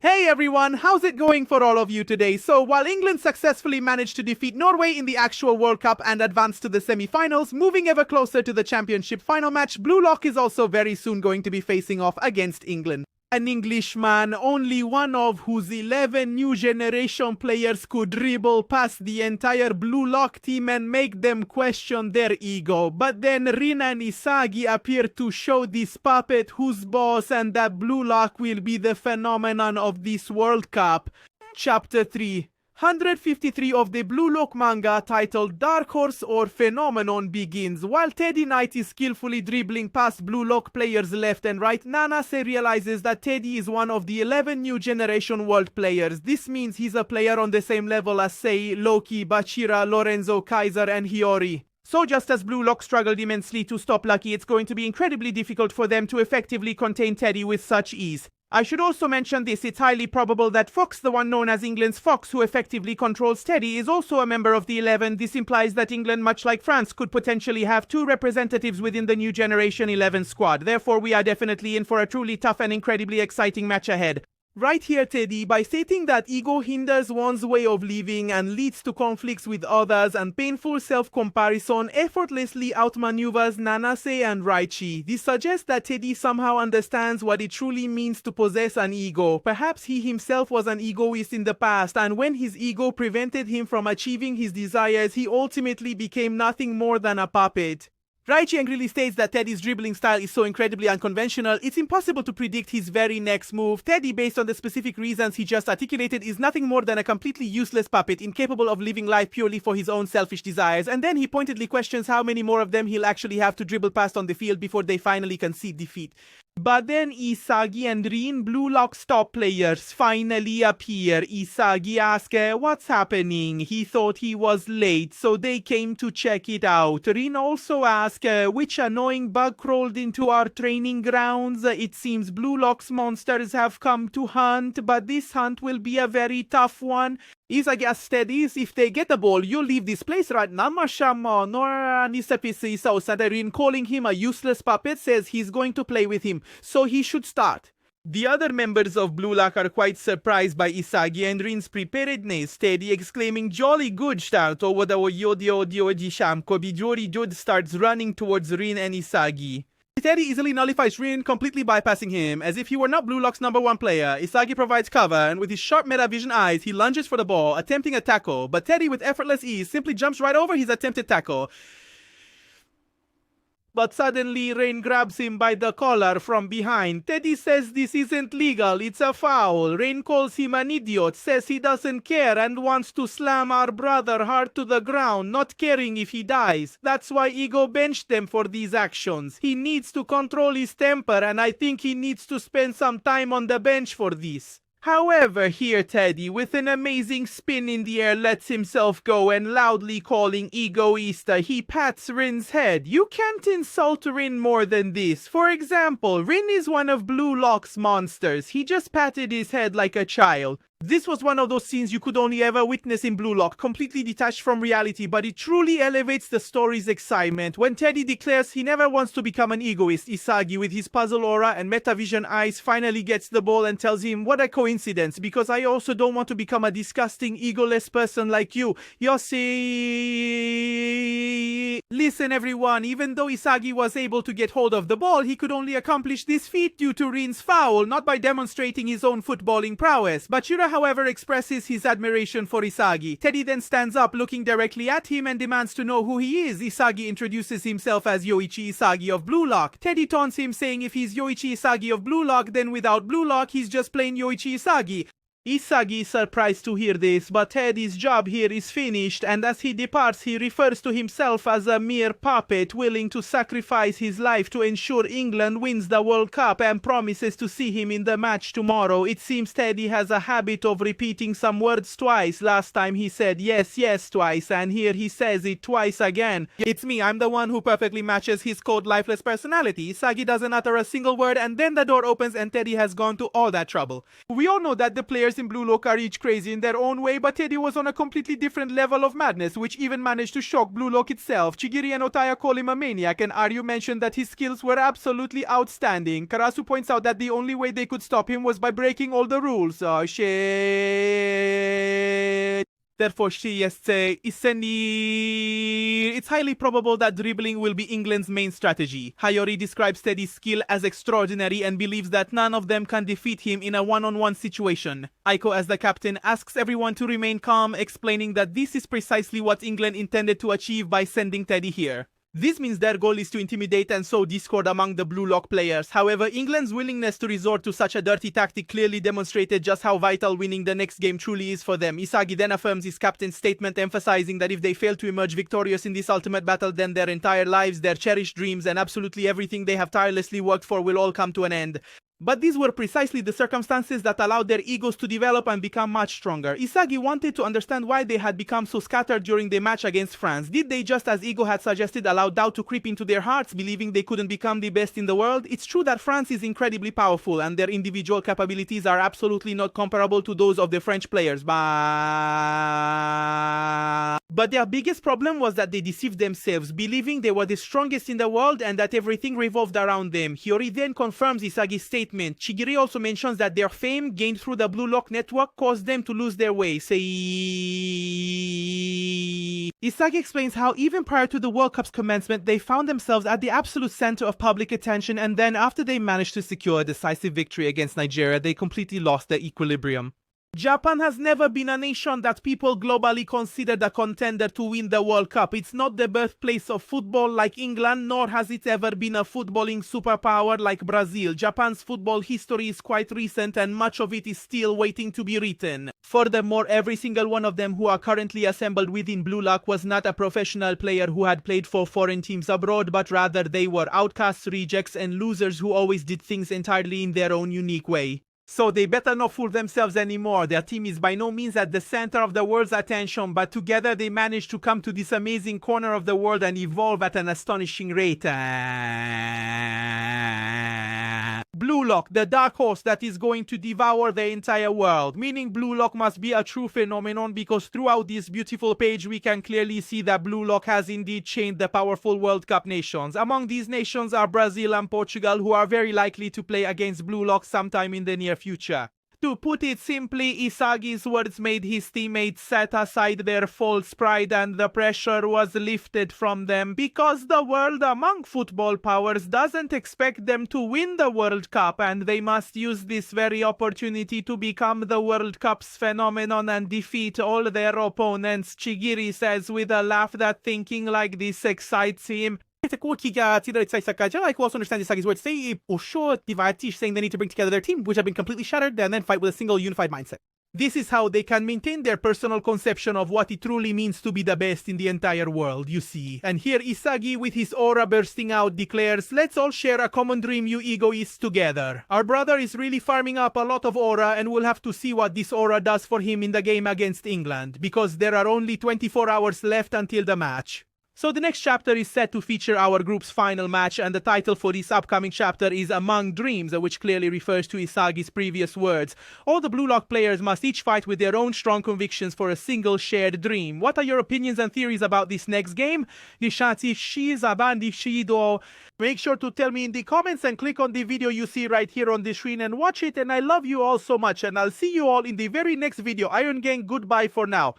Hey everyone, how's it going for all of you today? So while England successfully managed to defeat Norway in the actual World Cup and advance to the semi-finals, moving ever closer to the championship final match, Blue Lock is also very soon going to be facing off against England. An Englishman, only one of whose 11 new generation players could dribble past the entire Blue Lock team and make them question their ego. But then Rin and Isagi appear to show this puppet who's boss and that Blue Lock will be the phenomenon of this World Cup. Chapter 3. 153 of the Blue Lock manga titled Dark Horse or Phenomenon begins. While Teddy Knight is skillfully dribbling past Blue Lock players left and right, Nanase realizes that Teddy is one of the 11 new generation world players. This means he's a player on the same level as Sei, Loki, Bachira, Lorenzo, Kaiser and Hiyori. So just as Blue Lock struggled immensely to stop Lucky, it's going to be incredibly difficult for them to effectively contain Teddy with such ease. I should also mention this, it's highly probable that Fox, the one known as England's Fox who effectively controls Teddy, is also a member of the 11. This implies that England, much like France, could potentially have two representatives within the new generation 11 squad. Therefore, we are definitely in for a truly tough and incredibly exciting match ahead. Right here, Teddy, by stating that ego hinders one's way of living and leads to conflicts with others and painful self-comparison, effortlessly outmaneuvers Nanase and Raichi. This suggests that Teddy somehow understands what it truly means to possess an ego. Perhaps he himself was an egoist in the past, and when his ego prevented him from achieving his desires, he ultimately became nothing more than a puppet. Raichi angrily states that Teddy's dribbling style is so incredibly unconventional, it's impossible to predict his very next move. Teddy, based on the specific reasons he just articulated, is nothing more than a completely useless puppet, incapable of living life purely for his own selfish desires. And then he pointedly questions how many more of them he'll actually have to dribble past on the field before they finally concede defeat. But then Isagi and Rin, Blue Lock's top players, finally appear. Isagi asks, what's happening? He thought he was late, so they came to check it out. Rin also asks, which annoying bug crawled into our training grounds? It seems Blue Lock's monsters have come to hunt, but this hunt will be a very tough one. Isagi asks Teddy, if they get the ball, you'll leave this place right now, Mashamo. Nor Nisapisi so Sadarin, calling him a useless puppet, says he's going to play with him, so he should start. The other members of Blue Lock are quite surprised by Isagi and Rin's preparedness, Teddy exclaiming jolly good start over the Oyodio Diojisham. Kobijori Jud starts running towards Rin and Isagi. Teddy easily nullifies Rin, completely bypassing him. As if he were not Blue Lock's #1 player, Isagi provides cover, and with his sharp meta-vision eyes, he lunges for the ball, attempting a tackle, but Teddy, with effortless ease, simply jumps right over his attempted tackle. But suddenly, Rain grabs him by the collar from behind. Teddy says this isn't legal, it's a foul. Rain calls him an idiot, says he doesn't care and wants to slam our brother hard to the ground, not caring if he dies. That's why Ego benched them for these actions. He needs to control his temper, and I think he needs to spend some time on the bench for this. However, here Teddy, with an amazing spin in the air, lets himself go and loudly calling Egoista, he pats Rin's head. You can't insult Rin more than this. For example, Rin is one of Blue Lock's monsters. He just patted his head like a child. This was one of those scenes you could only ever witness in Blue Lock, completely detached from reality, but it truly elevates the story's excitement. When Teddy declares he never wants to become an egoist, Isagi, with his puzzle aura and metavision eyes, finally gets the ball and tells him, what a coincidence, because I also don't want to become a disgusting, egoless person like you. Yossi. Listen everyone, even though Isagi was able to get hold of the ball, he could only accomplish this feat due to Rin's foul, not by demonstrating his own footballing prowess. Bachira, however, expresses his admiration for Isagi. Teddy then stands up, looking directly at him and demands to know who he is. Isagi introduces himself as Yoichi Isagi of Blue Lock. Teddy taunts him, saying if he's Yoichi Isagi of Blue Lock, then without Blue Lock, he's just plain Yoichi Isagi. Isagi is surprised to hear this, but Teddy's job here is finished, and as he departs, he refers to himself as a mere puppet willing to sacrifice his life to ensure England wins the World Cup and promises to see him in the match tomorrow. It seems Teddy has a habit of repeating some words twice. Last time he said yes, yes twice, and here he says it twice again. It's me, I'm the one who perfectly matches his cold lifeless personality. Isagi doesn't utter a single word, and then the door opens and Teddy has gone to all that trouble. We all know that the players players in Blue Lock are each crazy in their own way, but Teddy was on a completely different level of madness, which even managed to shock Blue Lock itself. Chigiri and Otaya call him a maniac, and Aryu mentioned that his skills were absolutely outstanding. Karasu points out that the only way they could stop him was by breaking all the rules. Oh shit. Therefore, it's highly probable that dribbling will be England's main strategy. Hayori describes Teddy's skill as extraordinary and believes that none of them can defeat him in a one-on-one situation. Aiko, as the captain, asks everyone to remain calm, explaining that this is precisely what England intended to achieve by sending Teddy here. This means their goal is to intimidate and sow discord among the Blue Lock players. However, England's willingness to resort to such a dirty tactic clearly demonstrated just how vital winning the next game truly is for them. Isagi then affirms his captain's statement, emphasizing that if they fail to emerge victorious in this ultimate battle, then their entire lives, their cherished dreams, and absolutely everything they have tirelessly worked for will all come to an end. But these were precisely the circumstances that allowed their egos to develop and become much stronger. Isagi wanted to understand why they had become so scattered during the match against France. Did they, just as Ego had suggested, allow doubt to creep into their hearts, believing they couldn't become the best in the world? It's true that France is incredibly powerful, and their individual capabilities are absolutely not comparable to those of the French players, but their biggest problem was that they deceived themselves, believing they were the strongest in the world and that everything revolved around them. Hiyori then confirms Isagi's statement. Chigiri also mentions that their fame gained through the Blue Lock network caused them to lose their way. Isagi explains how even prior to the World Cup's commencement, they found themselves at the absolute center of public attention, and then after they managed to secure a decisive victory against Nigeria, they completely lost their equilibrium. Japan has never been a nation that people globally considered a contender to win the World Cup. It's not the birthplace of football like England, nor has it ever been a footballing superpower like Brazil. Japan's football history is quite recent, and much of it is still waiting to be written. Furthermore, every single one of them who are currently assembled within Blue Lock was not a professional player who had played for foreign teams abroad, but rather they were outcasts, rejects, and losers who always did things entirely in their own unique way. So they better not fool themselves anymore. Their team is by no means at the center of the world's attention, but together they managed to come to this amazing corner of the world and evolve at an astonishing rate. Blue Lock, the dark horse that is going to devour the entire world. Meaning Blue Lock must be a true phenomenon, because throughout this beautiful page we can clearly see that Blue Lock has indeed chained the powerful World Cup nations. Among these nations are Brazil and Portugal, who are very likely to play against Blue Lock sometime in the near future. To put it simply, Isagi's words made his teammates set aside their false pride, and the pressure was lifted from them, because the world among football powers doesn't expect them to win the World Cup, and they must use this very opportunity to become the World Cup's phenomenon and defeat all their opponents. Chigiri says with a laugh that thinking like this excites him. Aiko also understands Isagi's words, saying they need to bring together their team, which have been completely shattered, and then fight with a single unified mindset. This is how they can maintain their personal conception of what it truly means to be the best in the entire world, you see. And here Isagi, with his aura bursting out, declares, "Let's all share a common dream, you egoists, together." Our brother is really farming up a lot of aura, and we'll have to see what this aura does for him in the game against England, because there are only 24 hours left until the match. So the next chapter is set to feature our group's final match, and the title for this upcoming chapter is Among Dreams, which clearly refers to Isagi's previous words. All the Blue Lock players must each fight with their own strong convictions for a single shared dream. What are your opinions and theories about this next game? Make sure to tell me in the comments and click on the video you see right here on the screen and watch it, and I love you all so much, and I'll see you all in the very next video. Iron Gang, goodbye for now.